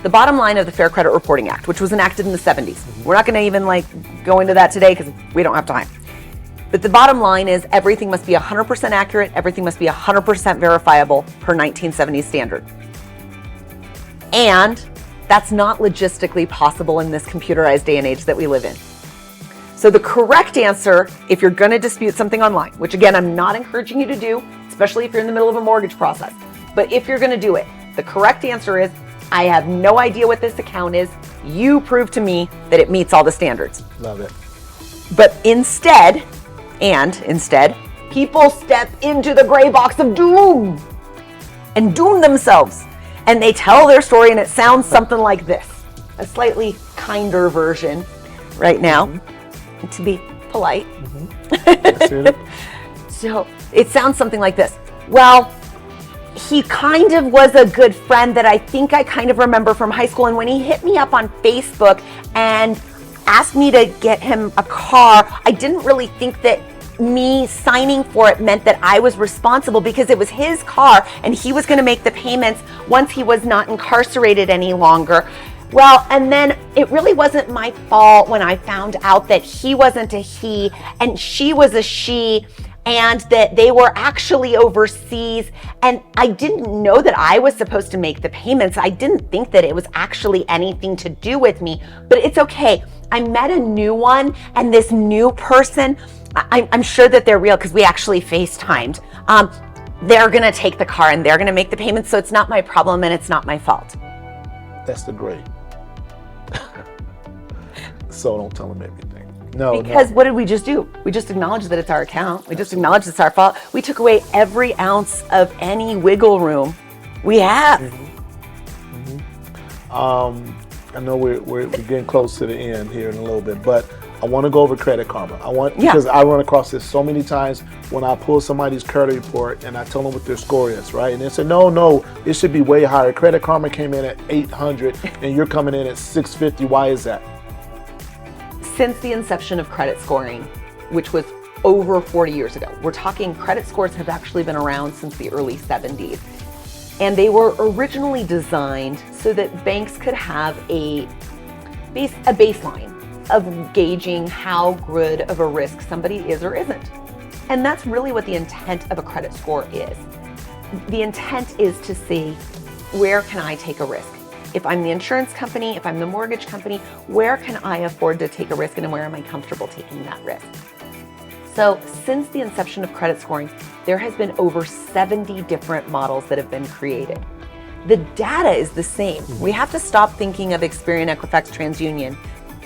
The bottom line of the Fair Credit Reporting Act, which was enacted in the 70s. We're not going to even go into that today because we don't have time. But the bottom line is everything must be 100% accurate. Everything must be 100% verifiable per 1970 standard. And that's not logistically possible in this computerized day and age that we live in. So the correct answer, if you're going to dispute something online, which again, I'm not encouraging you to do, especially if you're in the middle of a mortgage process, but if you're going to do it, the correct answer is, I have no idea what this account is. You prove to me that it meets all the standards. Love it. But instead, people step into the gray box of doom and doom themselves. And they tell their story, and it sounds something like this, a slightly kinder version right now, to be polite. So it sounds something like this. Well, he kind of was a good friend that I think I kind of remember from high school. And when he hit me up on Facebook and asked me to get him a car, I didn't really think that me signing for it meant that I was responsible because it was his car and he was going to make the payments once he was not incarcerated any longer. Well, and then it really wasn't my fault when I found out that he wasn't a he and she was a she, and that they were actually overseas. And I didn't know that I was supposed to make the payments. I didn't think that it was actually anything to do with me, but it's okay. I met a new one, and this new person, I'm sure that they're real because we actually FaceTimed. They're gonna take the car and they're gonna make the payments, so it's not my problem and it's not my fault. That's the great. So don't tell them everything. Because what did we just do? We just acknowledged that it's our account. We just acknowledged it's our fault. We took away every ounce of any wiggle room we have. I know we're getting close to the end here in a little bit, but I want to go over Credit Karma. Because I run across this so many times when I pull somebody's credit report and I tell them what their score is, right? And they say, no, it should be way higher. Credit Karma came in at 800 and you're coming in at 650. Why is that? Since the inception of credit scoring, which was over 40 years ago, we're talking credit scores have actually been around since the early 70s. And they were originally designed so that banks could have a baseline of gauging how good of a risk somebody is or isn't. And that's really what the intent of a credit score is. The intent is to see, where can I take a risk? If I'm the insurance company, if I'm the mortgage company, where can I afford to take a risk and where am I comfortable taking that risk? So since the inception of credit scoring, there has been over 70 different models that have been created. The data is the same. We have to stop thinking of Experian, Equifax, TransUnion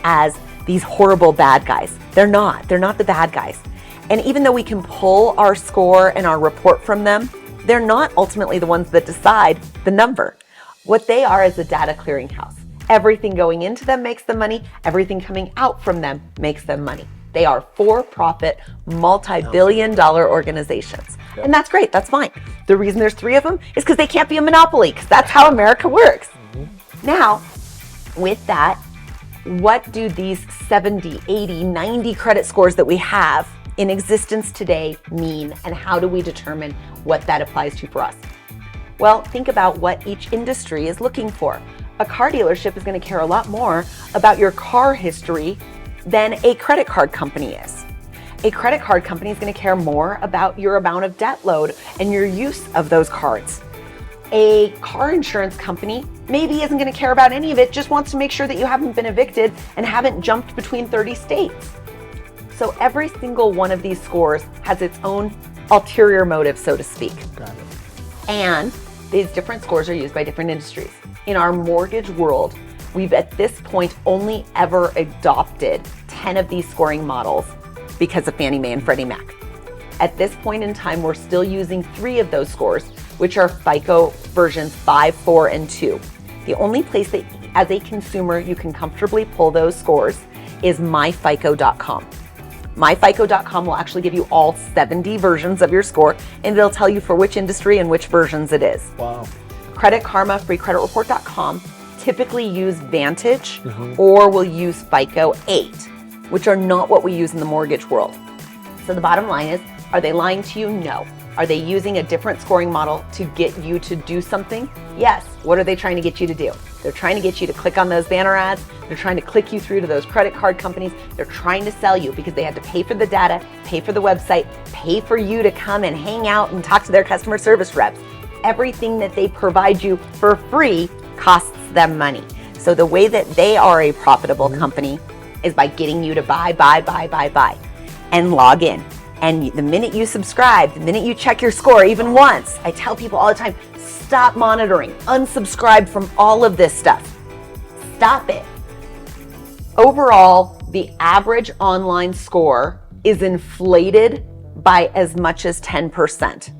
as these horrible bad guys. They're not the bad guys. And even though we can pull our score and our report from them, they're not ultimately the ones that decide the number. What they are is a data clearinghouse. Everything going into them makes them money. Everything coming out from them makes them money. They are for-profit, multi-billion-dollar organizations. Yep. And that's great, that's fine. The reason there's 3 of them is because they can't be a monopoly, because that's how America works. Now, with that, what do these 70, 80, 90 credit scores that we have in existence today mean, and how do we determine what that applies to for us? Well, think about what each industry is looking for. A car dealership is going to care a lot more about your car history than a credit card company is. A credit card company is going to care more about your amount of debt load and your use of those cards. A car insurance company maybe isn't going to care about any of it, just wants to make sure that you haven't been evicted and haven't jumped between 30 states. So every single one of these scores has its own ulterior motive, so to speak. Got it. And these different scores are used by different industries. In our mortgage world, we've at this point only ever adopted 10 of these scoring models because of Fannie Mae and Freddie Mac. At this point in time, we're still using 3 of those scores, which are FICO versions 5, 4, and 2. The only place that as a consumer you can comfortably pull those scores is myfico.com. Myfico.com will actually give you all 70 versions of your score, and it'll tell you for which industry and which versions it is. Wow. Credit Karma, freecreditreport.com typically use Vantage or will use FICO 8, which are not what we use in the mortgage world. So the bottom line is, are they lying to you? No. Are they using a different scoring model to get you to do something? Yes. What are they trying to get you to do? They're trying to get you to click on those banner ads. They're trying to click you through to those credit card companies. They're trying to sell you because they had to pay for the data, pay for the website, pay for you to come and hang out and talk to their customer service reps. Everything that they provide you for free costs them money. So the way that they are a profitable company is by getting you to buy, and log in. And the minute you subscribe, the minute you check your score, even once, I tell people all the time, stop monitoring, unsubscribe from all of this stuff. Stop it. Overall, the average online score is inflated by as much as 10%.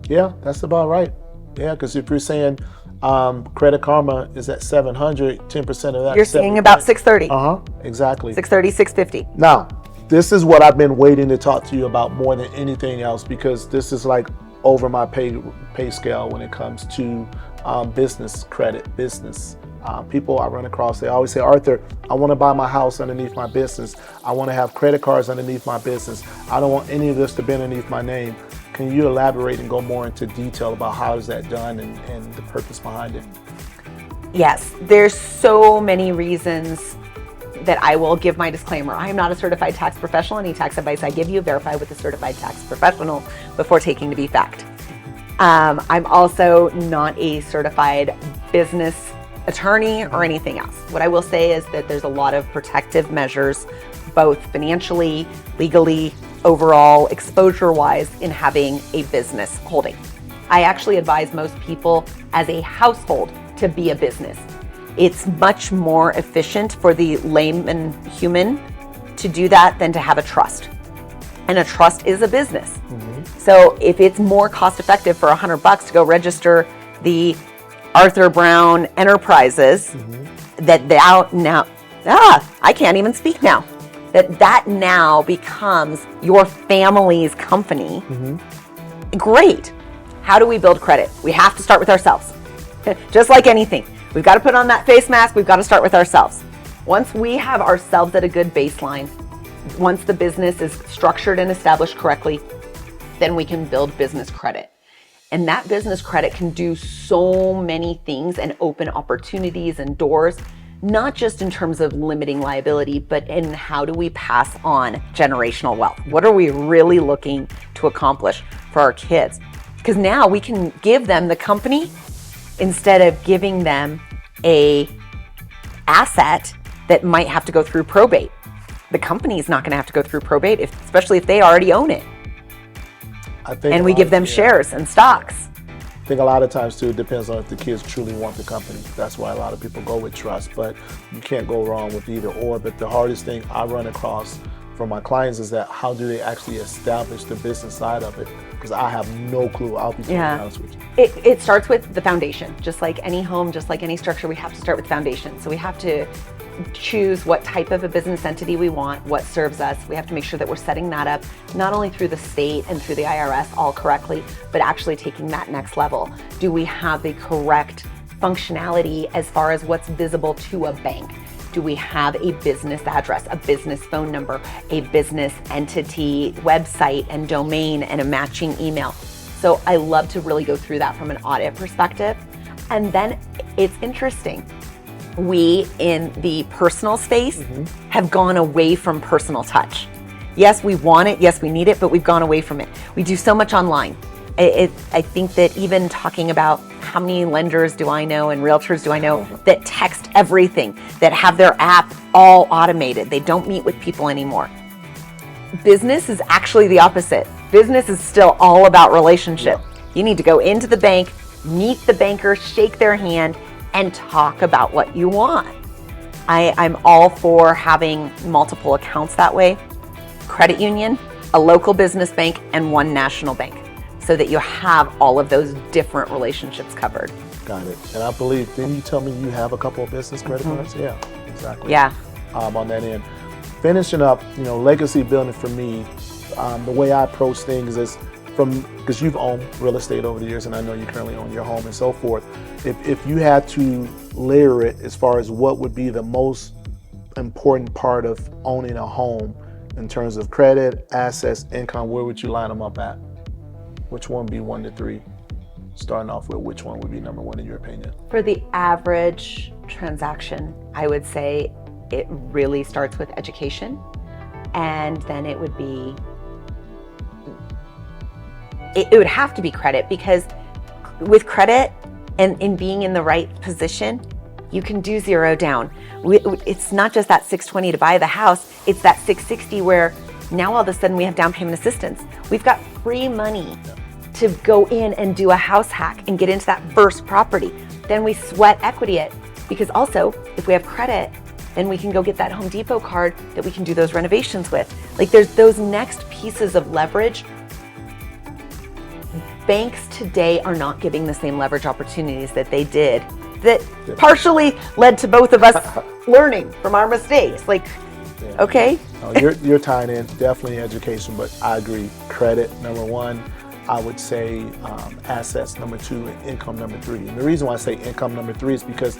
Yeah, that's about right. Yeah, because if you're saying Credit Karma is at 700, 10% of that. You're saying about 630. Exactly. 630, 650. Now, this is what I've been waiting to talk to you about more than anything else, because this is like over my pay scale when it comes to business credit, business. People I run across, they always say, Arthur, I want to buy my house underneath my business. I want to have credit cards underneath my business. I don't want any of this to be underneath my name. Can you elaborate and go more into detail about how is that done and the purpose behind it? Yes, there's so many reasons that I will give my disclaimer. I am not a certified tax professional. Any tax advice I give you, verify with a certified tax professional before taking to be fact. I'm also not a certified business attorney or anything else. What I will say is that there's a lot of protective measures, both financially, legally, overall, exposure-wise, in having a business holding. I actually advise most people as a household to be a business. It's much more efficient for the layman human to do that than to have a trust. And a trust is a business. So if it's more cost effective for $100 to go register the Arthur.Brown Enterprises, I can't even speak now. That now becomes your family's company. Great. How do we build credit? We have to start with ourselves. Just like anything. We've got to put on that face mask. We've got to start with ourselves. Once we have ourselves at a good baseline, once the business is structured and established correctly, then we can build business credit. And that business credit can do so many things and open opportunities and doors, not just in terms of limiting liability, but in how do we pass on generational wealth? What are we really looking to accomplish for our kids? Because now we can give them the company instead of giving them a asset that might have to go through probate. The company is not going to have to go through probate, especially if they already own it. And we give them shares and stocks. I think a lot of times too, it depends on if the kids truly want the company. That's why a lot of people go with trust, but you can't go wrong with either or. But the hardest thing I run across from my clients is that how do they actually establish the business side of it? Because I have no clue. I'll be totally honest with you. It starts with the foundation. Just like any home, just like any structure, we have to start with foundation. So we have to choose what type of a business entity we want, what serves us. We have to make sure that we're setting that up, not only through the state and through the IRS all correctly, but actually taking that next level. Do we have the correct functionality as far as what's visible to a bank? Do we have a business address, a business phone number, a business entity, website and domain, and a matching email? So I love to really go through that from an audit perspective. And then it's interesting. We in the personal space have gone away from personal touch. Yes, we want it. Yes, we need it, but we've gone away from it. We do so much online. I think that even talking about how many lenders do I know and realtors do I know that text everything, that have their app all automated. They don't meet with people anymore. Business is actually the opposite. Business is still all about relationship. You need to go into the bank, meet the banker, shake their hand, and talk about what you want. I'm all for having multiple accounts that way. Credit union, a local business bank, and one national bank, so that you have all of those different relationships covered. Got it. And I believe, didn't you tell me you have a couple of business credit cards? Yeah, exactly. Yeah. On that end. Finishing up, legacy building for me, the way I approach things is because you've owned real estate over the years, and I know you currently own your home and so forth. If you had to layer it as far as what would be the most important part of owning a home in terms of credit, assets, income, where would you line them up at? Which one would be 1 to 3? Starting off with, which one would be number 1 in your opinion? For the average transaction, I would say it really starts with education, and then it would be, it would have to be credit, because with credit and in being in the right position, you can do 0 down. It's not just that 620 to buy the house, it's that 660 where now all of a sudden we have down payment assistance. We've got free money to go in and do a house hack and get into that first property. Then we sweat equity it, because also if we have credit, then we can go get that Home Depot card that we can do those renovations with. Like, there's those next pieces of leverage. Banks today are not giving the same leverage opportunities that they did, that partially led to both of us learning from our mistakes. Okay. No, you're tying in definitely education, but I agree. Credit, number 1. I would say assets, number 2, and income, number 3. And the reason why I say income, number 3 is because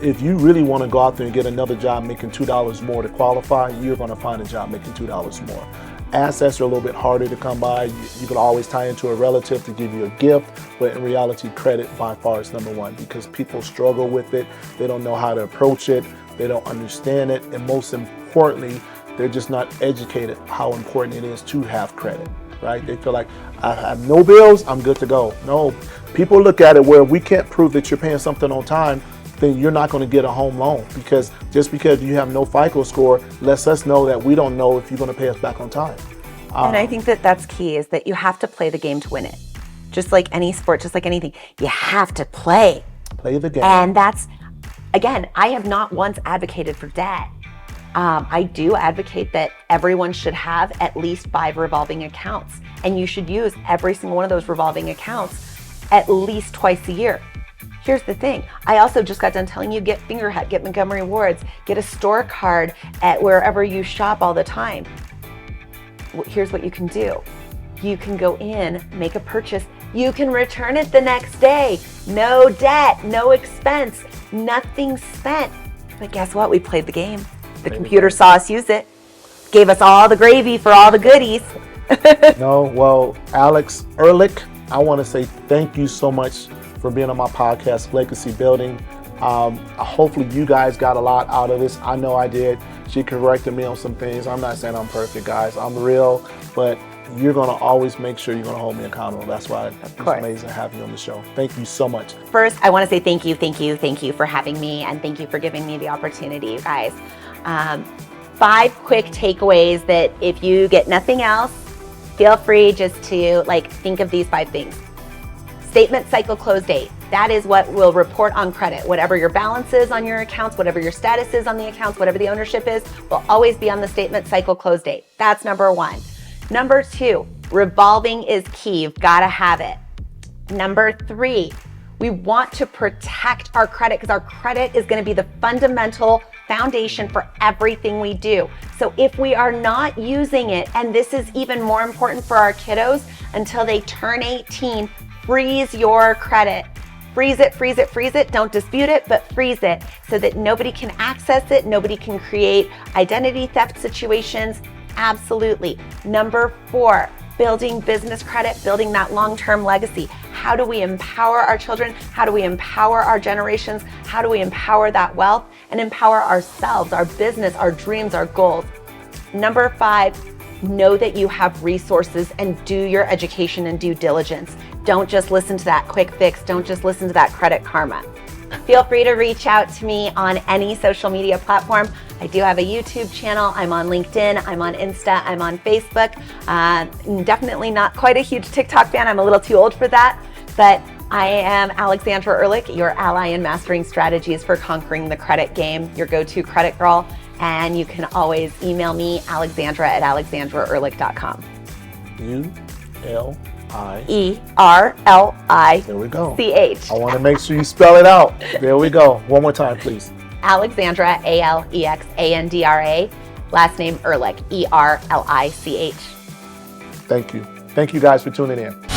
if you really want to go out there and get another job making $2 more to qualify, you're going to find a job making $2 more. Assets are a little bit harder to come by. You can always tie into a relative to give you a gift, but in reality, credit by far is number 1, because people struggle with it. They don't know how to approach it. They don't understand it. And most importantly, they're just not educated how important it is to have credit, right? They feel like, I have no bills, I'm good to go. No, people look at it where we can't prove that you're paying something on time, then you're not going to get a home loan, because just because you have no FICO score lets us know that we don't know if you're going to pay us back on time. And I think that that's key, is that you have to play the game to win it. Just like any sport, just like anything, you have to play the game. And that's, again, I have not once advocated for debt. I do advocate that everyone should have at least 5 revolving accounts, and you should use every single one of those revolving accounts at least twice a year. Here's the thing. I also just got done telling you, get Fingerhut, get Montgomery Ward's, get a store card at wherever you shop all the time. Here's what you can do. You can go in, make a purchase. You can return it the next day. No debt, no expense, nothing spent. But guess what? We played the game. The computer saw us use it, gave us all the gravy for all the goodies. No, well, Alex Erlich, I want to say thank you so much for being on my podcast, Legacy Building. Hopefully you guys got a lot out of this. I know I did. She corrected me on some things. I'm not saying I'm perfect, guys. I'm real, but you're going to always make sure you're going to hold me accountable. That's why it's amazing to have you on the show. Thank you so much. First, I want to say thank you for having me, and thank you for giving me the opportunity, you guys. 5 quick takeaways that if you get nothing else, feel free just to think of these 5 things. Statement cycle close date. That is what will report on credit. Whatever your balance is on your accounts, whatever your status is on the accounts, whatever the ownership is, will always be on the statement cycle close date. That's number 1. Number 2, revolving is key. You've got to have it. Number 3, we want to protect our credit, because our credit is going to be the fundamental foundation for everything we do. So if we are not using it, and this is even more important for our kiddos, until they turn 18, freeze your credit. Freeze it, freeze it, freeze it. Don't dispute it, but freeze it so that nobody can access it. Nobody can create identity theft situations. Absolutely. Number 4, building business credit, building that long-term legacy. How do we empower our children? How do we empower our generations? How do we empower that wealth and empower ourselves, our business, our dreams, our goals? Number 5, know that you have resources and do your education and due diligence. Don't just listen to that quick fix. Don't just listen to that Credit Karma. Feel free to reach out to me on any social media platform. I do have a YouTube channel. I'm on LinkedIn. I'm on Insta. I'm on Facebook. Definitely not quite a huge TikTok fan. I'm a little too old for that. But I am Alexandra Erlich, your ally in mastering strategies for conquering the credit game, your go-to credit girl. And you can always email me, alexandra@alexandraerlich.com. ULIERLICH. There we go. I want to make sure you spell it out. There we go. One more time, please. Alexandra, ALEXANDRA. Last name Erlich, ERLICH. Thank you. Thank you guys for tuning in.